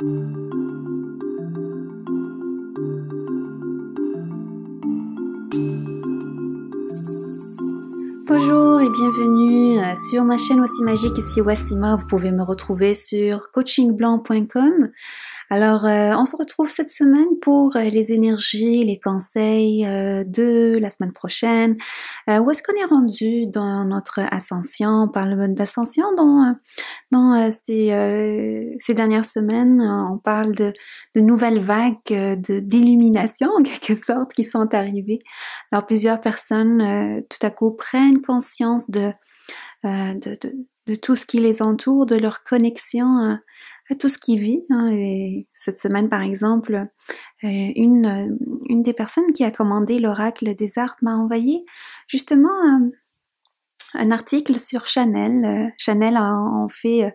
Bonjour et bienvenue sur ma chaîne Wassi Magique, ici Wassima. Vous pouvez me retrouver sur coachingblanc.com. Alors, on se retrouve cette semaine pour les énergies, les conseils de la semaine prochaine. Où est-ce qu'on est rendu dans notre ascension? On parle d'ascension dans ces dernières semaines. On parle de nouvelles vagues d'illumination, en quelque sorte, qui sont arrivées. Alors, plusieurs personnes, tout à coup, prennent conscience de tout ce qui les entoure, de leur connexion à tout ce qui vit. Et cette semaine, par exemple, une des personnes qui a commandé l'oracle des arbres m'a envoyé justement un article sur Chanel. Chanel a fait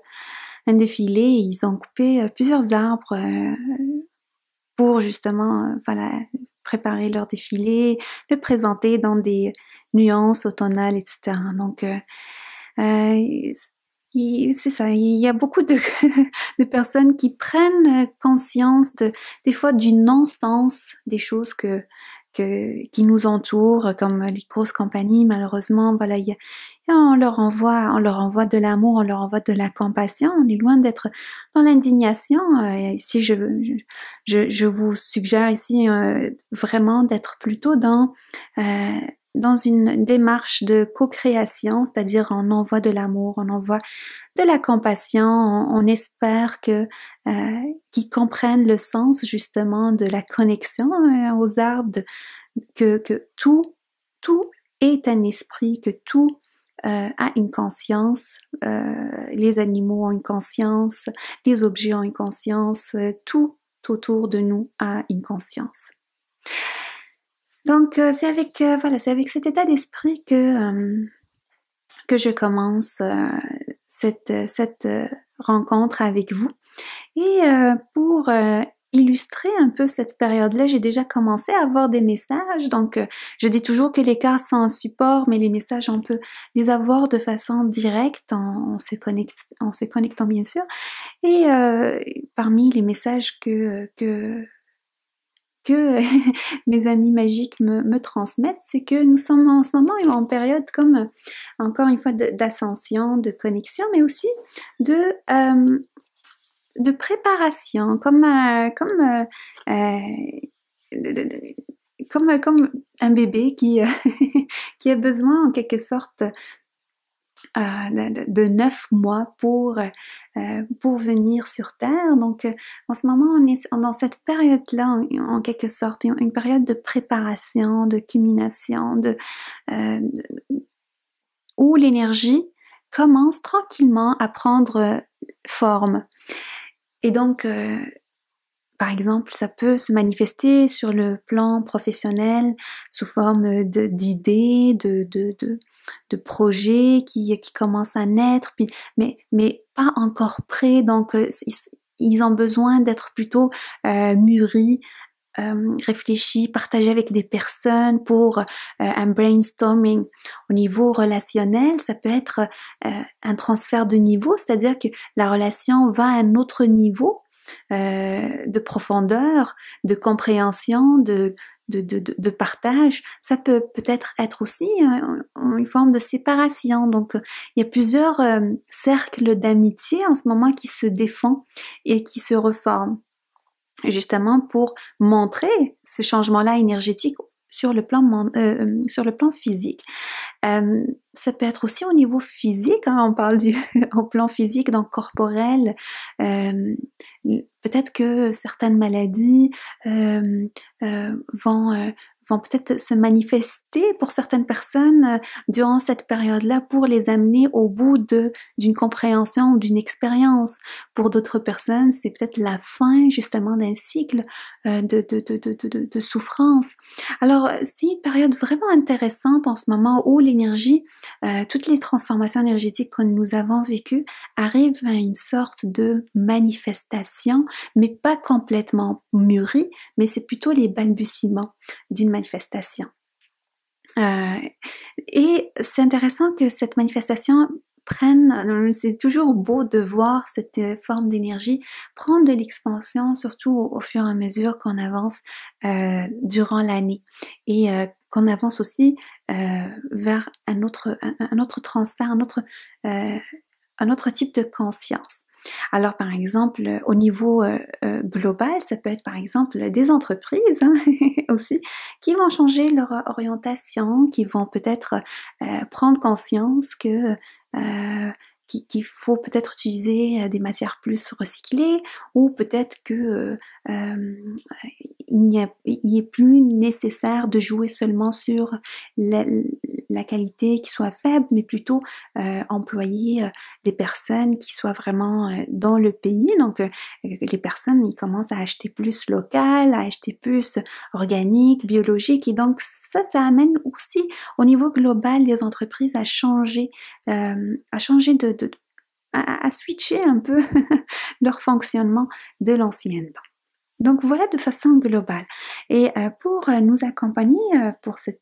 un défilé et ils ont coupé plusieurs arbres pour justement préparer leur défilé, le présenter dans des nuances automnales, etc. Donc, c'est ça, il y a beaucoup de personnes qui prennent conscience des fois du non-sens des choses qui nous entourent, comme les grosses compagnies. Malheureusement, on leur envoie de l'amour, on leur envoie de la compassion. On est loin d'être dans l'indignation. Ici, je vous suggère ici vraiment d'être plutôt dans une démarche de co-création, c'est-à-dire on envoie de l'amour, on envoie de la compassion, on espère qu'ils comprennent le sens justement de la connexion aux arbres, que tout est un esprit, que tout a une conscience, les animaux ont une conscience, les objets ont une conscience, tout autour de nous a une conscience. Donc c'est avec cet état d'esprit que je commence cette rencontre avec vous. Et pour illustrer un peu cette période-là, j'ai déjà commencé à avoir des messages. Donc je dis toujours que les cartes sont en support, mais les messages on peut les avoir de façon directe en se connectant bien sûr. Et parmi les messages que mes amis magiques me transmettent, c'est que nous sommes en ce moment en période comme, encore une fois, d'ascension, de connexion, mais aussi de préparation, comme un bébé qui qui a besoin en quelque sorte de 9 mois pour venir sur Terre. Donc, en ce moment, on est dans cette période-là, en quelque sorte, une période de préparation, de culmination, où l'énergie commence tranquillement à prendre forme. Et donc, par exemple, ça peut se manifester sur le plan professionnel sous forme d'idées, de projets qui commencent à naître, mais pas encore prêts. Donc, ils ont besoin d'être plutôt mûris, réfléchis, partagés avec des personnes pour un brainstorming. Au niveau relationnel, ça peut être un transfert de niveau, c'est-à-dire que la relation va à un autre niveau de profondeur, de compréhension, de partage. Ça peut peut-être être aussi une forme de séparation. Donc, il y a plusieurs cercles d'amitié en ce moment qui se défont et qui se reforment, justement pour montrer ce changement-là énergétique sur le plan physique. Ça peut être aussi au niveau physique, on parle au plan physique, donc corporel. Peut-être que certaines maladies vont peut-être se manifester pour certaines personnes durant cette période-là pour les amener au bout d'une compréhension, d'une expérience. Pour d'autres personnes, c'est peut-être la fin justement d'un cycle de souffrance. Alors, c'est une période vraiment intéressante en ce moment où l'énergie, toutes les transformations énergétiques que nous avons vécues arrivent à une sorte de manifestation, mais pas complètement mûrie, mais c'est plutôt les balbutiements d'une manifestation. Et c'est intéressant que cette manifestation prennent, c'est toujours beau de voir cette forme d'énergie prendre de l'expansion, surtout au fur et à mesure qu'on avance durant l'année et qu'on avance aussi vers un autre transfert, un autre type de conscience. Alors, par exemple, au niveau global, ça peut être par exemple des entreprises hein, aussi qui vont changer leur orientation, qui vont peut-être prendre conscience que qu'il faut peut-être utiliser des matières plus recyclées ou peut-être que il est plus nécessaire de jouer seulement sur la qualité qui soit faible, mais plutôt employer des personnes qui soient vraiment dans le pays. Donc, les personnes, ils commencent à acheter plus local, à acheter plus organique, biologique. Et donc, ça amène aussi au niveau global les entreprises à changer à switcher un peu leur fonctionnement de l'ancien temps. Donc voilà de façon globale. Et pour nous accompagner pour ces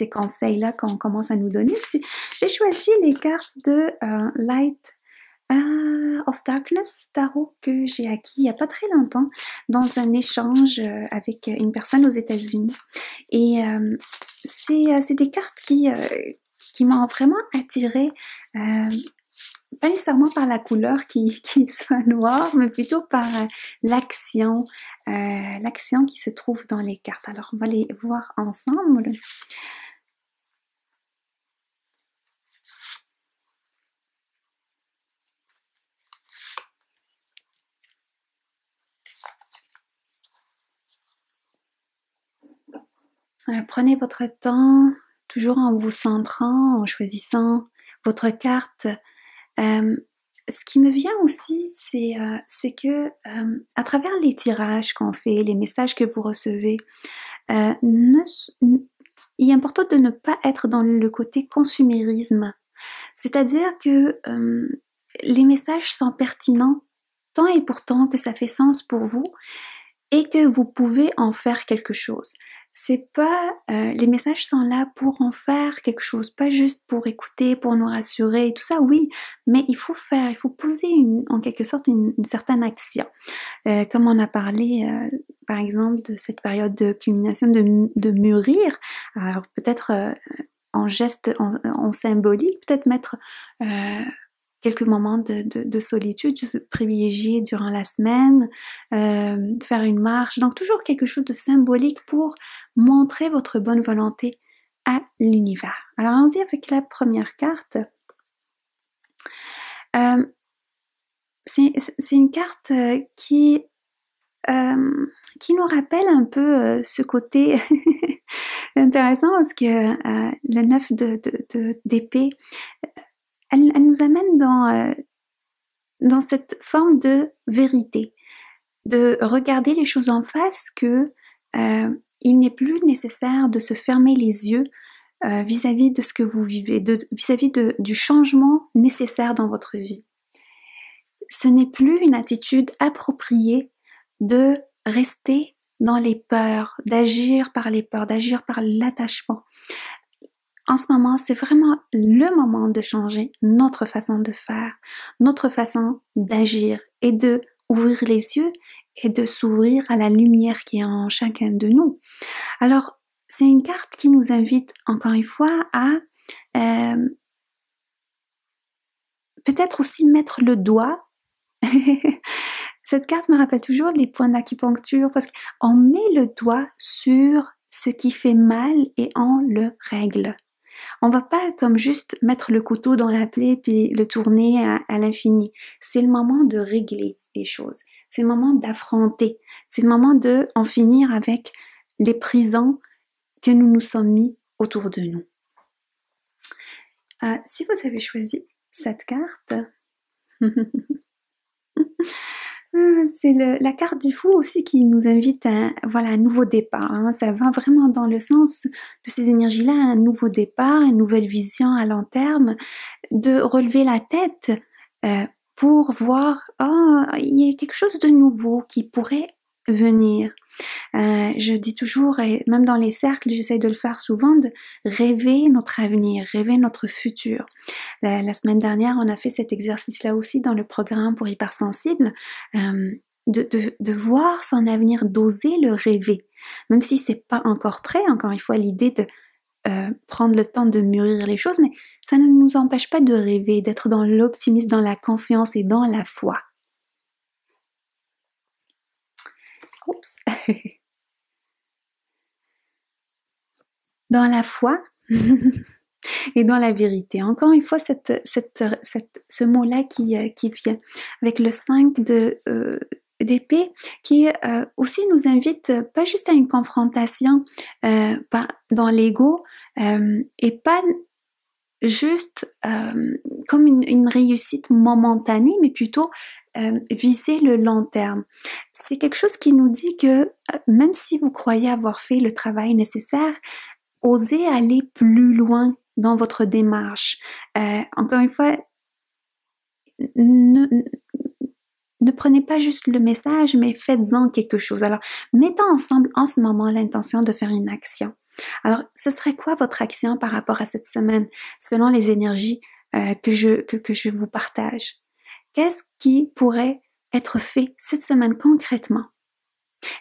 conseils-là qu'on commence à nous donner, j'ai choisi les cartes de Light of Darkness Tarot que j'ai acquis il n'y a pas très longtemps dans un échange avec une personne aux États-Unis. Et c'est des cartes qui m'ont vraiment attirée, pas nécessairement par la couleur qui soit noire, mais plutôt par l'action qui se trouve dans les cartes. Alors, on va les voir ensemble. Prenez votre temps, toujours en vous centrant, en choisissant votre carte. Ce qui me vient aussi, c'est que à travers les tirages qu'on fait, les messages que vous recevez, il est important de ne pas être dans le côté consumérisme. C'est-à-dire que les messages sont pertinents tant et pourtant que ça fait sens pour vous et que vous pouvez en faire quelque chose. C'est pas les messages sont là pour en faire quelque chose, pas juste pour écouter, pour nous rassurer et tout ça, oui, mais il faut poser en quelque sorte une certaine action. Comme on a parlé par exemple de cette période de culmination de mûrir, alors peut-être en geste, en symbolique, peut-être mettre quelques moments de solitude privilégiés durant la semaine, faire une marche, donc toujours quelque chose de symbolique pour montrer votre bonne volonté à l'univers. Alors allons-y avec la première carte. C'est une carte qui nous rappelle un peu ce côté intéressant parce que le 9 d'épée, elle nous amène dans cette forme de vérité, de regarder les choses en face, que il n'est plus nécessaire de se fermer les yeux vis-à-vis de ce que vous vivez, vis-à-vis du changement nécessaire dans votre vie. Ce n'est plus une attitude appropriée de rester dans les peurs, d'agir par les peurs, d'agir par l'attachement. En ce moment, c'est vraiment le moment de changer notre façon de faire, notre façon d'agir et de ouvrir les yeux et de s'ouvrir à la lumière qui est en chacun de nous. Alors, c'est une carte qui nous invite encore une fois à peut-être aussi mettre le doigt. Cette carte me rappelle toujours les points d'acupuncture parce qu'on met le doigt sur ce qui fait mal et on le règle. On va pas comme juste mettre le couteau dans la plaie puis le tourner à l'infini. C'est le moment de régler les choses. C'est le moment d'affronter. C'est le moment de en finir avec les prisons que nous nous sommes mis autour de nous. Si vous avez choisi cette carte, c'est la carte du fou aussi qui nous invite à un nouveau départ. Hein. Ça va vraiment dans le sens de ces énergies-là, un nouveau départ, une nouvelle vision à long terme, de relever la tête pour voir, il y a quelque chose de nouveau qui pourrait venir. Je dis toujours, et même dans les cercles, j'essaie de le faire souvent, de rêver notre avenir, rêver notre futur. La semaine dernière, on a fait cet exercice-là aussi dans le programme pour hypersensibles, de voir son avenir, d'oser le rêver. Même si c'est pas encore prêt, encore une fois, l'idée de prendre le temps de mûrir les choses, mais ça ne nous empêche pas de rêver, d'être dans l'optimisme, dans la confiance et dans la foi. Oups. Dans la foi et dans la vérité. Encore une fois, ce mot-là qui vient avec le 5 d'épée, qui aussi nous invite pas juste à une confrontation dans l'ego, et pas juste comme une réussite momentanée, mais plutôt viser le long terme. C'est quelque chose qui nous dit que même si vous croyez avoir fait le travail nécessaire, osez aller plus loin dans votre démarche. Encore une fois, ne prenez pas juste le message, mais faites-en quelque chose. Alors, mettons ensemble en ce moment l'intention de faire une action. Alors, ce serait quoi votre action par rapport à cette semaine, selon les énergies que je vous partage? Qu'est-ce qui pourrait être fait cette semaine concrètement?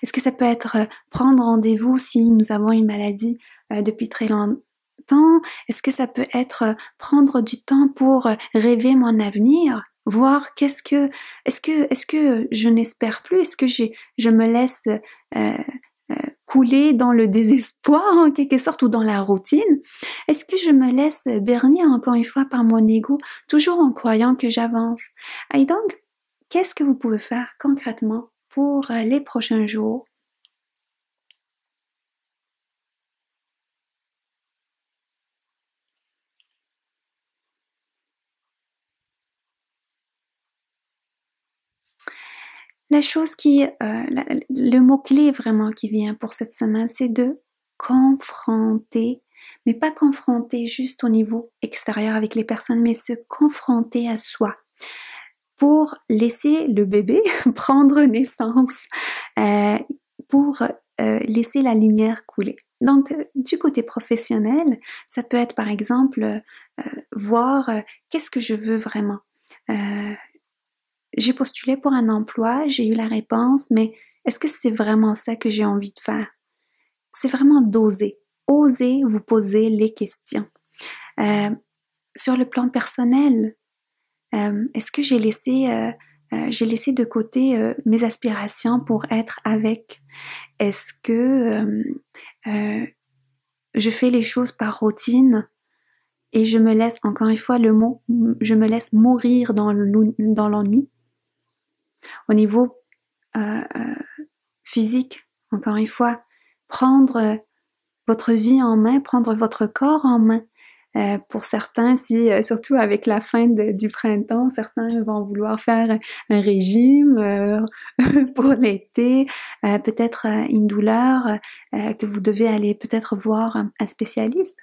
Est-ce que ça peut être prendre rendez-vous si nous avons une maladie depuis très longtemps? Est-ce que ça peut être prendre du temps pour rêver mon avenir? Voir est-ce que je n'espère plus? Est-ce que je me laisse couler dans le désespoir en quelque sorte ou dans la routine? Est-ce que je me laisse berner encore une fois par mon ego, toujours en croyant que j'avance? Et donc, qu'est-ce que vous pouvez faire concrètement pour les prochains jours? La chose le mot-clé vraiment qui vient pour cette semaine, c'est de confronter, mais pas confronter juste au niveau extérieur avec les personnes, mais se confronter à soi pour laisser le bébé prendre naissance, pour laisser la lumière couler. Donc, du côté professionnel, ça peut être par exemple voir qu'est-ce que je veux vraiment. J'ai postulé pour un emploi, j'ai eu la réponse, mais est-ce que c'est vraiment ça que j'ai envie de faire? C'est vraiment d'oser. Osez vous poser les questions. Sur le plan personnel, est-ce que j'ai laissé de côté mes aspirations pour être avec? Est-ce que je fais les choses par routine et je me laisse, encore une fois le mot, je me laisse mourir dans l'ennui? Au niveau physique, encore une fois, prendre votre vie en main, prendre votre corps en main. Pour certains, surtout avec la fin du printemps, certains vont vouloir faire un régime pour l'été, peut-être une douleur que vous devez aller peut-être voir un spécialiste.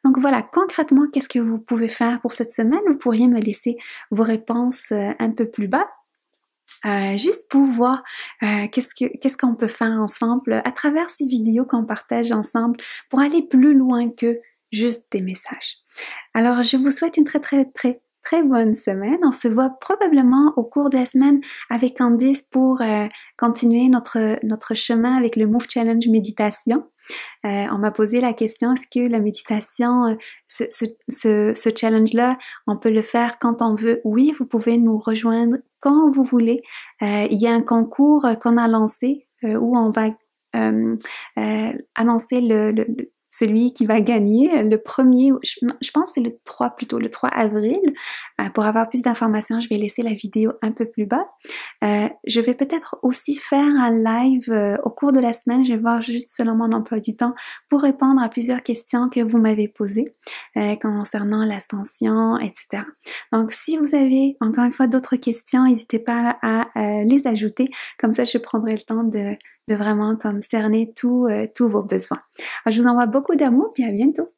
Donc voilà, concrètement, qu'est-ce que vous pouvez faire pour cette semaine? Vous pourriez me laisser vos réponses un peu plus bas. Juste pour voir qu'est-ce qu'on peut faire ensemble à travers ces vidéos qu'on partage ensemble pour aller plus loin que juste des messages. Alors, je vous souhaite une très très très très bonne semaine. On se voit probablement au cours de la semaine avec Candice pour continuer notre chemin avec le Move Challenge Méditation. On m'a posé la question, est-ce que la méditation, ce challenge-là, on peut le faire quand on veut? Oui, vous pouvez nous rejoindre quand vous voulez. Il y a un concours qu'on a lancé où on va annoncer celui qui va gagner le premier, je pense que c'est le 3 plutôt, le 3 avril. Pour avoir plus d'informations, je vais laisser la vidéo un peu plus bas. Je vais peut-être aussi faire un live au cours de la semaine. Je vais voir juste selon mon emploi du temps pour répondre à plusieurs questions que vous m'avez posées concernant l'ascension, etc. Donc, si vous avez encore une fois d'autres questions, n'hésitez pas à les ajouter. Comme ça, je prendrai le temps de vraiment comme cerner tous vos besoins. Alors, je vous envoie beaucoup d'amour et à bientôt.